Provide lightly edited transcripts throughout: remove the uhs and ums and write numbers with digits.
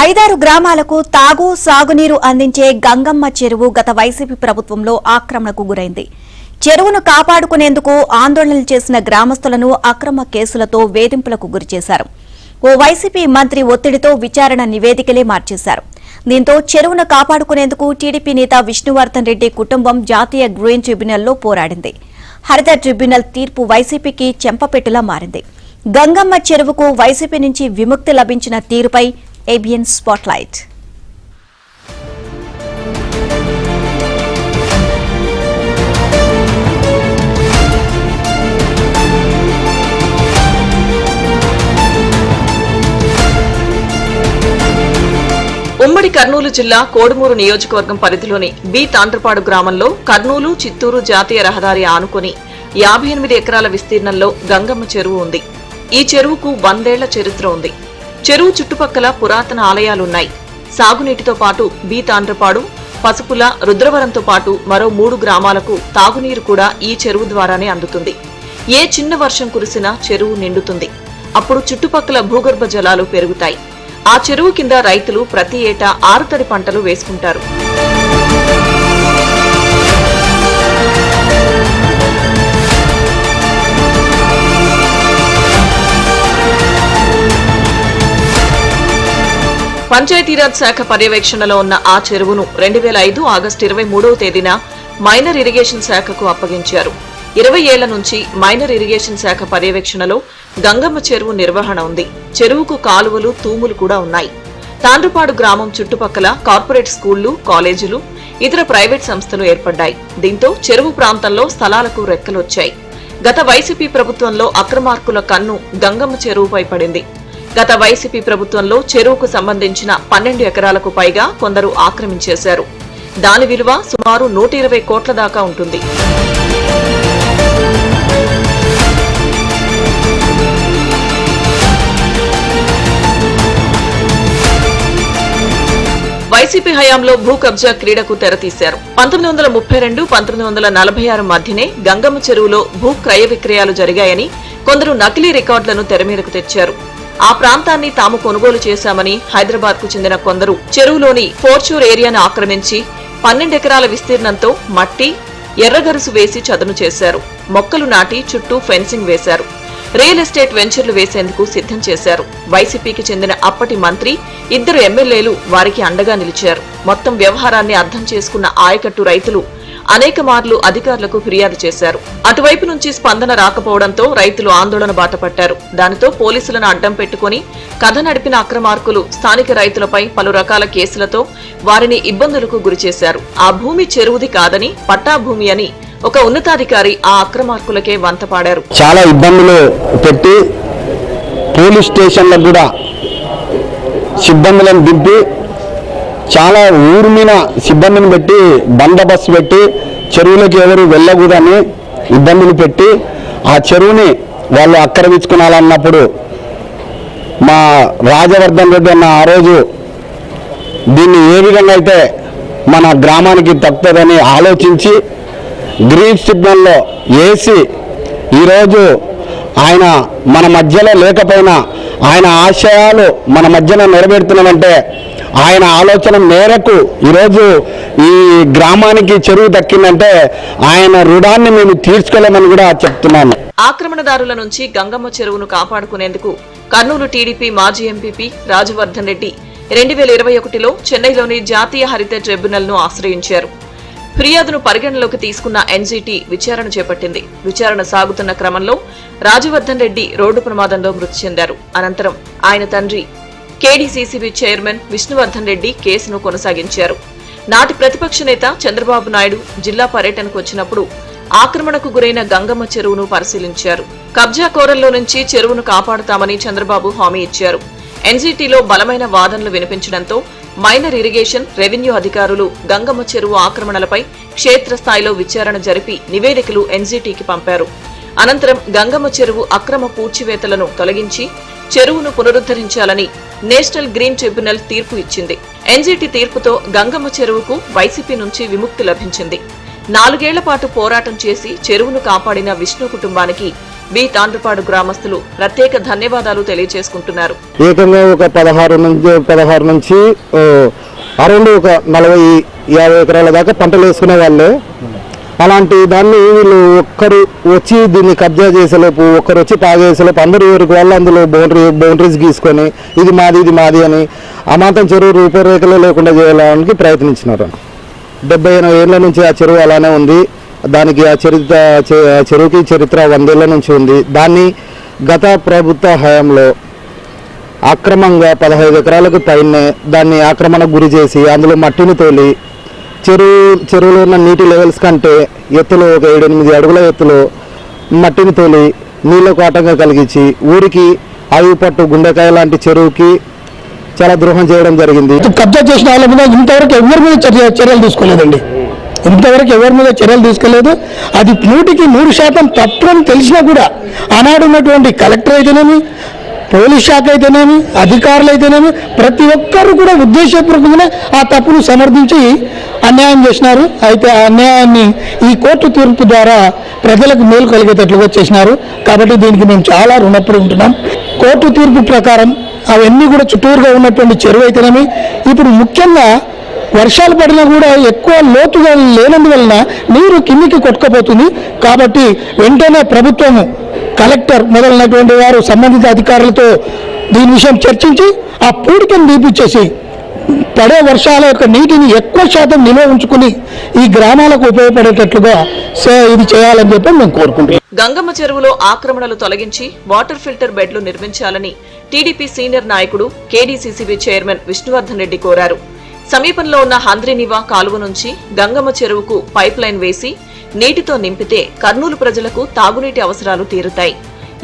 ఐదారు గ్రామాలకు తాగు సాగునీరు అందించే గంగమ్మ చెరువు గత వైసీపీ ప్రభుత్వంలో ఆక్రమణకు గురైంది. చెరువును కాపాడుకునేందుకు ఆందోళనలు చేసిన గ్రామస్తులను అక్రమ కేసులతో వేధింపులకు గురిచేశారు. ఓ వైసీపీ మంత్రి ఒత్తిడితో విచారణ నివేదికలే మార్చేశారు. దీంతో చెరువును కాపాడుకునేందుకు టీడీపీ నేత విష్ణువర్ధన్ రెడ్డి కుటుంబం జాతీయ గ్రీన్ ట్రిబ్యునల్లో పోరాడింది. హరిత ట్రిబ్యునల్ తీర్పు వైసీపీకి చెంపపెట్టులా మారింది. గంగమ్మ చెరువుకు వైసీపీ నుంచి విముక్తి లభించిన తీరుపై ABN స్పాట్లైట్. ఉమ్మడి కర్నూలు జిల్లా కోడుమూరు నియోజకవర్గం పరిధిలోని బి తాండ్రపాడు గ్రామంలో కర్నూలు చిత్తూరు జాతీయ రహదారి ఆనుకుని 58 ఎకరాల విస్తీర్ణంలో గంగమ్మ చెరువు ఉంది. ఈ చెరువుకు 100 ఏళ్ల చరిత్ర ఉంది. చెరువు చుట్టుపక్కల పురాతన ఆలయాలున్నాయి. సాగునీటితో పాటు బి తాండ్రపాడు, పసుపుల, రుద్రవరంతో పాటు మరో 3 గ్రామాలకు తాగునీరు కూడా ఈ చెరువు ద్వారానే అందుతుంది. ఏ చిన్న వర్షం కురిసినా చెరువు నిండుతుంది. అప్పుడు చుట్టుపక్కల భూగర్భ జలాలు పెరుగుతాయి. ఆ చెరువు కింద రైతులు ప్రతి ఏటా ఆరుతడి పంటలు వేసుకుంటారు. పంచాయతీరాజ్ శాఖ పర్యవేక్షణలో ఉన్న ఆ చెరువును 2005 ఆగస్టు 23వ తేదీన మైనర్ ఇరిగేషన్ శాఖకు అప్పగించారు. 20 ఏళ్ల నుంచి మైనర్ ఇరిగేషన్ శాఖ పర్యవేక్షణలో గంగమ్మ చెరువు నిర్వహణ ఉంది. చెరువుకు కాలువలు, తూములు కూడా ఉన్నాయి. తాండ్రపాడు గ్రామం చుట్టుపక్కల కార్పొరేట్ స్కూళ్లు, కాలేజీలు, ఇతర ప్రైవేట్ సంస్థలు ఏర్పడ్డాయి. దీంతో చెరువు ప్రాంతంలో స్థలాలకు రెక్కలొచ్చాయి. గత వైసీపీ ప్రభుత్వంలో అక్రమార్కుల కన్ను గంగమ్మ చెరువుపై పడింది. గత వైసీపీ ప్రభుత్వంలో చెరువుకు సంబంధించిన 12 ఎకరాలకు పైగా కొందరు ఆక్రమించేశారు. దాని విలువ సుమారు 120 కోట్ల దాకా ఉంటుంది. వైసీపీ హయాంలో భూ కబ్జా క్రీడకు తెరతీశారు. 1932, 1946 మధ్యనే గంగమ్మ చెరువులో భూ క్రయ విక్రయాలు జరిగాయని కొందరు నకిలీ రికార్డులను తెరమీదకు తెచ్చారు. ఆ ప్రాంతాన్ని తాము కొనుగోలు చేశామని హైదరాబాద్ కు చెందిన కొందరు చెరువులోని ఫోర్చూర్ ఏరియాను ఆక్రమించి 12 ఎకరాల విస్తీర్ణంతో మట్టి, ఎర్రగరుసు వేసి చదును చేశారు. మొక్కలు నాటి చుట్టూ ఫెన్సింగ్ వేశారు. రియల్ ఎస్టేట్ వెంచర్లు వేసేందుకు సిద్ధం చేశారు. వైసీపీకి చెందిన అప్పటి మంత్రి, 2 ఎమ్మెల్యేలు వారికి అండగా నిలిచారు. మొత్తం వ్యవహారాన్ని అర్థం చేసుకున్న ఆయకట్టు రైతులు అనేక మార్లు అధికారులకు ఫిర్యాదు చేశారు. అటువైపు నుంచి స్పందన రాకపోవడంతో రైతులు ఆందోళన బాటపట్టారు. దానితో పోలీసులను అడ్డం పెట్టుకుని కథ నడిపిన అక్రమార్కులు స్థానిక రైతులపై పలు రకాల కేసులతో వారిని ఇబ్బందులకు గురిచేశారు. ఆ భూమి చెరువుది కాదని, పట్టా భూమి అని ఒక ఉన్నతాధికారి ఆ అక్రమార్కులకే వంతపాడారు. చాలా ఇబ్బందులు పెట్టి పోలీస్ స్టేషన్లకు కూడా సిబ్బందులను దింపి చాలా ఊరు మీద సిబ్బందిని పెట్టి బందోబస్తు పెట్టి చెరువులకు ఎవరు వెళ్ళకూడదని ఇబ్బందులు పెట్టి ఆ చెరువుని వాళ్ళు ఆక్రమించుకున్నాలన్నప్పుడు మా రాజవర్ధన్ రెడ్డి అన్న ఆ రోజు దీన్ని ఏ విధంగా అయితే మన గ్రామానికి తప్పుతుందని ఆలోచించి గ్రీన్ ట్రిబ్యునల్లో వేసి ఈరోజు ఆయన మన మధ్యలో లేకపోయినా ఆయన ఆశయాలు మన మధ్యన నెరవేరుతున్నామంటే ఆయన ఆలోచన మేరకు ఈరోజు ఈ గ్రామానికి చెరువు దక్కిందంటే ఆయన రుణాన్ని మేము తీర్చుకోలేమని కూడా చెప్తున్నాను. ఆక్రమణదారుల నుంచి గంగమ్మ చెరువును కాపాడుకునేందుకు కర్నూలు టీడీపీ మాజీ ఎంపీపీ రాజవర్ధన్ రెడ్డి 2021లో చెన్నైలోని జాతీయ హరిత ట్రిబ్యునల్ ను ఆశ్రయించారు. ఫిర్యాదును పరిగణలోకి తీసుకున్న ఎన్జీటీ విచారణ చేపట్టింది. విచారణ సాగుతున్న క్రమంలో రాజవర్ధన్ రెడ్డి రోడ్డు ప్రమాదంలో మృతి చెందారు. అనంతరం ఆయన తండ్రి కేడీసీసీబీ చైర్మన్ విష్ణువర్ధన్ రెడ్డి కేసును కొనసాగించారు. నాటి ప్రతిపక్ష నేత చంద్రబాబు నాయుడు జిల్లా పర్యటనకు వచ్చినప్పుడు ఆక్రమణకు గురైన గంగమ్మ చెరువును పరిశీలించారు. కబ్జా కోరల్లో నుంచి చెరువును కాపాడుతామని చంద్రబాబు హామీ ఇచ్చారు. ఎన్జీటీలో బలమైన వాదనలు వినిపించడంతో మైనర్ ఇరిగేషన్, రెవెన్యూ అధికారులు గంగమ్మ చెరువు ఆక్రమణలపై క్షేత్రస్థాయిలో విచారణ జరిపి నివేదికలు ఎన్జీటీకి పంపారు. అనంతరం గంగమ్మ చెరువు అక్రమ పూడ్చివేతలను తొలగించి చెరువును పునరుద్ధరించాలని నేషనల్ గ్రీన్ ట్రిబ్యునల్ తీర్పు ఇచ్చింది. ఎన్జీటీ తీర్పుతో గంగమ్మ చెరువుకు వైసీపీ నుంచి విముక్తి లభించింది. 4 ఏళ్ల పాటు పోరాటం చేసి చెరువును కాపాడిన విష్ణు కుటుంబానికి బి తాండ్రపాడు గ్రామస్తులు ప్రత్యేక ధన్యవాదాలు తెలియజేసుకుంటున్నారు. ఏకంగా ఒక 16 నుంచి అరౌండ్ ఒక 40-50 ఎకరాల దాకా పంటలు వేసుకునే వాళ్ళే. అలాంటి దాన్ని వీళ్ళు ఒక్కరు వచ్చి దీన్ని కబ్జా చేసేలోపు, ఒక్కరు వచ్చి తాగేసేలోపు అందరూ ఎవరికి వాళ్ళు అందులో బౌండరీస్ గీసుకొని ఇది మాది అని అమాంతం చెరువు రూపురేఖలు లేకుండా చేయడానికి ప్రయత్నించినారు. 70-80 ఏళ్ల నుంచి ఆ చెరువు అలానే ఉంది. దానికి ఆ చెరువుకి చరిత్ర 100 ఏళ్ల నుంచి ఉంది. దాన్ని గత ప్రభుత్వ హయాంలో అక్రమంగా 15 ఎకరాలకు పైనే దాన్ని ఆక్రమణకు గురి చేసి అందులో మట్టిని తోలి చెరువులో ఉన్న నీటి లెవెల్స్ కంటే ఎత్తులో ఒక 7-8 అడుగుల ఎత్తులో మట్టిని తోలి నీళ్లకు ఆటంకం కలిగించి ఊరికి ఆయువు పట్టు గుండెకాయ లాంటి చెరువుకి చాలా ద్రోహం చేయడం జరిగింది. కబ్జా చేసిన వాళ్ళ మీద ఇంతవరకు ఎవరి మీద చర్యలు తీసుకోలేదండి. అది 100% తప్పు అని తెలిసినా కూడా ఆనాడు ఉన్నటువంటి కలెక్టర్ అయితేనేమి, పోలీస్ శాఖ అయితేనేమి, అధికారులు అయితేనేమి ప్రతి ఒక్కరు కూడా ఉద్దేశపూర్వకంగానే ఆ తప్పును సమర్థించి అన్యాయం చేసినారు. అయితే ఆ అన్యాయాన్ని ఈ కోర్టు తీర్పు ద్వారా ప్రజలకు మేలు కలిగేటట్లుగా చేసినారు. కాబట్టి దీనికి మేము చాలా రుణపడి ఉంటున్నాం. కోర్టు తీర్పు ప్రకారం అవన్నీ కూడా చుట్టూరుగా ఉన్నటువంటి చెరువు అయితేనేమి, ఇప్పుడు ముఖ్యంగా వర్షాలు పడినా కూడా ఎక్కువ లోతుగా లేనందువలన నీరు కిందికి కొట్టుకుపోతుంది. కాబట్టి వెంటనే ప్రభుత్వము, కలెక్టర్ మొదలైనటువంటి వారు సంబంధిత అధికారులతో దీని విషయం చర్చించి ఆ పూడికను తీపిచ్చేసి పడే వర్షాల యొక్క నీటిని ఎక్కువ శాతం నిల్వ ఉంచుకుని ఈ గ్రామాలకు ఉపయోగపడేటట్లుగా ఇది చేయాలని చెప్పి మేము కోరుకుంటున్నాం. గంగమ్మ చెరువులో ఆక్రమణలు తొలగించి వాటర్ ఫిల్టర్ బెడ్లు నిర్మించాలని టీడీపీ సీనియర్ నాయకుడు కేడీసీసీబీ చైర్మన్ విష్ణువర్ధన్ రెడ్డి కోరారు. సమీపంలో ఉన్న హంద్రినివా కాలువ నుంచి గంగమ్మ చెరువుకు పైప్ లైన్ వేసి నీటితో నింపితే కర్నూలు ప్రజలకు తాగునీటి అవసరాలు తీరుతాయి.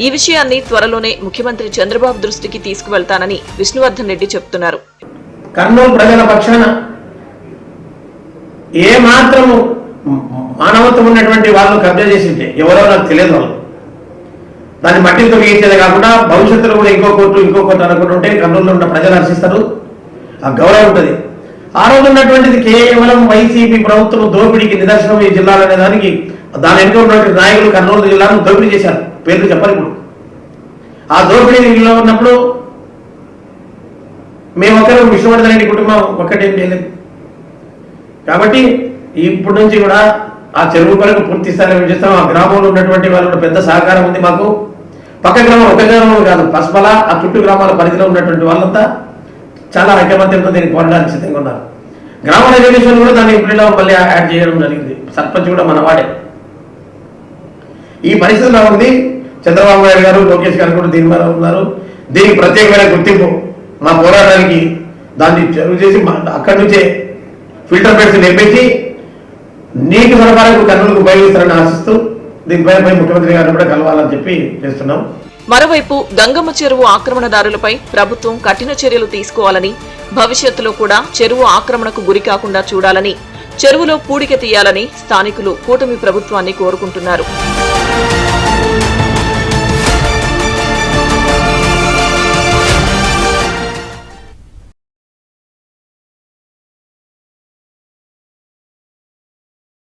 ఈ విషయాన్ని త్వరలోనే ముఖ్యమంత్రి చంద్రబాబు దృష్టికి తీసుకువెళ్తానని విష్ణువర్ధన్ రెడ్డి చెబుతున్నారు. కర్నూలు ప్రజల పక్షాన ఏ మాత్రము మానవత్వం ఉన్నటువంటి వాళ్ళు కబ్జా చేసింటే ఎవరో నాకు తెలియదు. వాళ్ళు దాన్ని మట్టితో వేయించేదే కాకుండా భవిష్యత్తులో కూడా ఇంకో కోర్టు అనుకుంటుంటే కర్నూలులో ఉన్న ప్రజలు హర్షిస్తారు. ఆ గౌరవం ఉంటుంది. ఆ రోజు ఉన్నటువంటిది కేవలం వైసీపీ ప్రభుత్వం దోపిడీకి నిదర్శనం ఈ జిల్లాలో అనే దానికి దాని వెనుక ఉన్నటువంటి నాయకులు కర్నూలు జిల్లాను దోపిడీ చేశారు. పేర్లు చెప్పాలి. ఇప్పుడు ఆ దోపిడీలో ఉన్నప్పుడు మేమొక్కరు విష్ణువర్ధన్ రెడ్డి కుటుంబం ఒక్కటేం చేయలేదు. కాబట్టి ఇప్పటి నుంచి కూడా ఆ చెరువు కొరకు పూర్తి స్థాయిలో చేస్తాం. ఆ గ్రామంలో ఉన్నటువంటి వాళ్ళు కూడా పెద్ద సహకారం ఉంది మాకు. పక్క గ్రామం ఒక గ్రామం కాదు, పసుపల ఆ చుట్టూ గ్రామాల పరిధిలో ఉన్నటువంటి వాళ్ళంతా చాలా ఐకమత్యంతో దీన్ని పోరాడానికి సిద్ధంగా ఉన్నారు. గ్రామ రెగ్యులేషన్ కూడా దాన్ని ఇప్పుడు మళ్ళీ యాడ్ చేయడం జరిగింది. సర్పంచ్ కూడా మన వాడే. ఈ పరిస్థితిలో ఉంది. చంద్రబాబు నాయుడు గారు, లోకేష్ గారు కూడా దీని మీద ఉన్నారు. దీనికి ప్రత్యేకమైన గుర్తింపు మా పోరాటానికి దాన్ని చెరువు చేసి అక్కడి నుంచే ఫిల్టర్ బెడ్స్ నిర్మించి నీటి సరఫరాకు కర్నూలుకు ఉపయోగిస్తారని ఆశిస్తూ దీనిపై ముఖ్యమంత్రి గారిని కూడా కలవాలని చెప్పి చేస్తున్నాం. మరోవైపు గంగమ్మ చెరువు ఆక్రమణదారులపై ప్రభుత్వం కఠిన చర్యలు తీసుకోవాలని, భవిష్యత్తులో కూడా చెరువు ఆక్రమణకు గురి కాకుండా చూడాలని, చెరువులో పూడిక తీయాలని స్థానికులు కూటమి ప్రభుత్వాన్ని కోరుకుంటున్నారు.